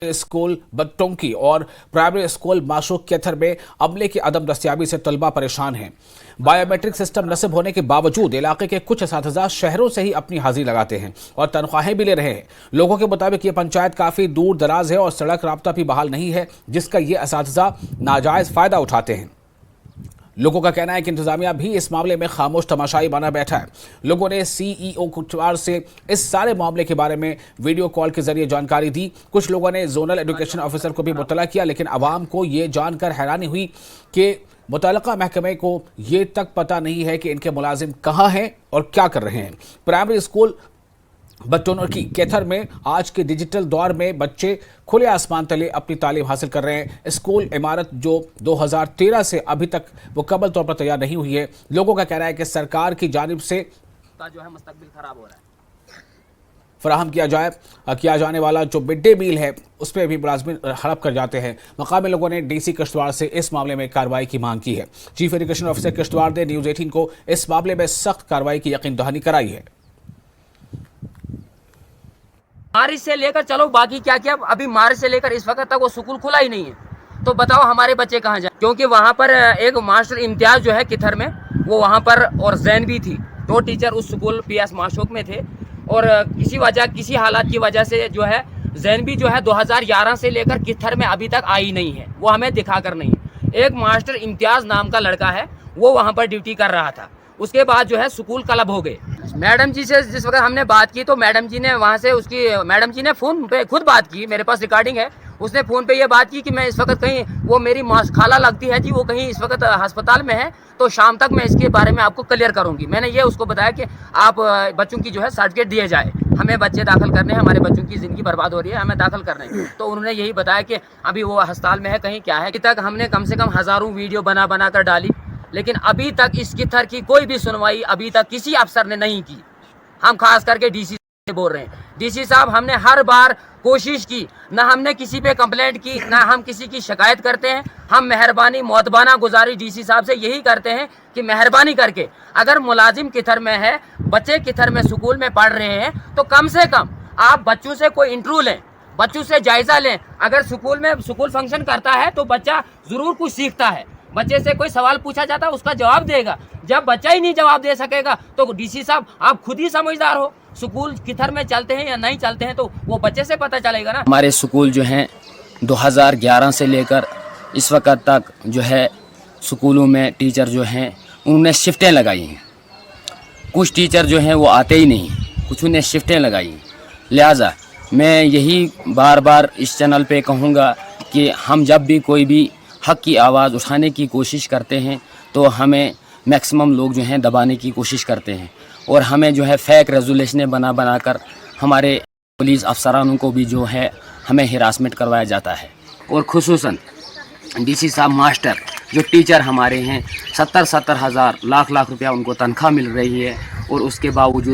School बट्टोंकी और primary school माशूक Kaithal में अमले की अदम दस्तियाबी से तलबा परेशान हैं। बायोमेट्रिक सिस्टम नस्ब होने के बावजूद इलाके के कुछ असातिज़ा शहरों से ही अपनी हाजिरी लगाते हैं और तनख्वाहें भी ले रहे हैं। लोगों के मुताबिक ये पंचायत काफ़ी दूर दराज है और सड़क राब्ता भी बहाल नहीं है, जिसका ये असातिज़ा नाजायज़ फ़ायदा उठाते हैं। लोगों का कहना है कि इंतजामिया भी इस मामले में खामोश तमाशाई बना बैठा है। लोगों ने सीईओ कुटवार से इस सारे मामले के बारे में वीडियो कॉल के जरिए जानकारी दी। कुछ लोगों ने जोनल एजुकेशन ऑफिसर को भी मुतला किया, लेकिन आवाम को ये जानकर हैरानी हुई कि मुतल्लिका महकमे को ये तक पता नहीं है कि इनके मुलाजिम कहाँ हैं और क्या कर रहे हैं। प्राइमरी स्कूल बट्टोंकी कैथर में आज के डिजिटल दौर में बच्चे खुले आसमान तले अपनी तालीम हासिल कर रहे हैं। स्कूल इमारत जो 2013 से अभी तक मुकम्मल तौर पर तैयार नहीं हुई है। लोगों का कहना है कि सरकार की जानिब से जो है मुस्तकबिल खराब हो रहा है, फराहम किया जाने वाला जो मिड डे मील है उस पर भी मुलाजिम हड़प कर जाते हैं। मकामी लोगों ने DC किश्तवाड़ से इस मामले में कार्रवाई की मांग की है। चीफ एजुकेशन ऑफिसर किश्तवाड़ ने न्यूज़ 18 को इस मामले में सख्त कार्रवाई की यकीन दहानी कराई है। मार्च से लेकर चलो बाकी क्या क्या, अभी मार्च से लेकर इस वक्त तक वो स्कूल खुला ही नहीं है। तो बताओ हमारे बच्चे कहाँ जाए, क्योंकि वहाँ पर एक मास्टर इम्तियाज जो है किथर में, वो वहाँ पर और जैन भी थी, 2 टीचर उस स्कूल PS माशूक में थे। और किसी हालात की वजह से जो है जैन भी जो है 2011 से लेकर किथर में अभी तक आई नहीं है, वो हमें दिखाकर नहीं है। एक मास्टर इम्तियाज नाम का लड़का है, वो वहाँ पर ड्यूटी कर रहा था। उसके बाद जो है स्कूल क्लब हो गए। मैडम जी से जिस वक्त हमने बात की तो मैडम जी ने वहाँ से मैडम जी ने फ़ोन पे खुद बात की, मेरे पास रिकॉर्डिंग है। उसने फ़ोन पे ये बात की कि मैं इस वक्त कहीं, वो मेरी खाला लगती है जी, वो कहीं इस वक्त अस्पताल में है, तो शाम तक मैं इसके बारे में आपको क्लियर करूँगी। मैंने ये उसको बताया कि आप बच्चों की जो है सर्टिफिकेट दिए जाए, हमें बच्चे दाखिल करने हैं, हमारे बच्चों की ज़िंदगी बर्बाद हो रही है, हमें दाखिल करने हैं। तो उन्होंने यही बताया कि अभी वो अस्पताल में है, कहीं क्या है। तक हमने कम से कम हज़ारों वीडियो बना कर डाली, लेकिन अभी तक इस किथर की कोई भी सुनवाई अभी तक किसी अफसर ने नहीं की। हम खास करके DC से बोल रहे हैं। DC साहब, हमने हर बार कोशिश की, ना हमने किसी पे कंप्लेंट की, ना हम किसी की शिकायत करते हैं। हम मेहरबानी मोतबाना गुजारिश DC साहब से यही करते हैं कि मेहरबानी करके अगर मुलाजिम किथर में है, बच्चे किथर में स्कूल में पढ़ रहे हैं, तो कम से कम आप बच्चों से कोई इंटरव्यू लें, बच्चों से जायजा लें। अगर स्कूल फंक्शन करता है तो बच्चा जरूर कुछ सीखता है। बच्चे से कोई सवाल पूछा जाता है, उसका जवाब देगा। जब बच्चा ही नहीं जवाब दे सकेगा तो DC साहब आप खुद ही समझदार हो, स्कूल किधर में चलते हैं या नहीं चलते हैं तो वो बच्चे से पता चलेगा ना। हमारे स्कूल जो हैं 2011 से लेकर इस वक्त तक जो है स्कूलों में टीचर जो हैं उन्होंने शिफ्टें लगाई हैं। कुछ टीचर जो हैं वो आते ही नहीं, कुछ उन्हें शिफ्टें लगाई हैं। लिहाजा मैं यही बार बार इस चैनल पे कहूँगा कि हम जब भी कोई भी हक़ की आवाज़ उठाने की कोशिश करते हैं तो हमें मैक्सिमम लोग जो हैं दबाने की कोशिश करते हैं और हमें जो है फेक रेजोल्यूशनें बना कर हमारे पुलिस अफसरानों को भी जो है हमें हिरासमेंट करवाया जाता है। और खुसूसन DC साहब मास्टर जो टीचर हमारे हैं 70 हज़ार लाख रुपया उनको तनख्वाह मिल रही है और उसके बावजूद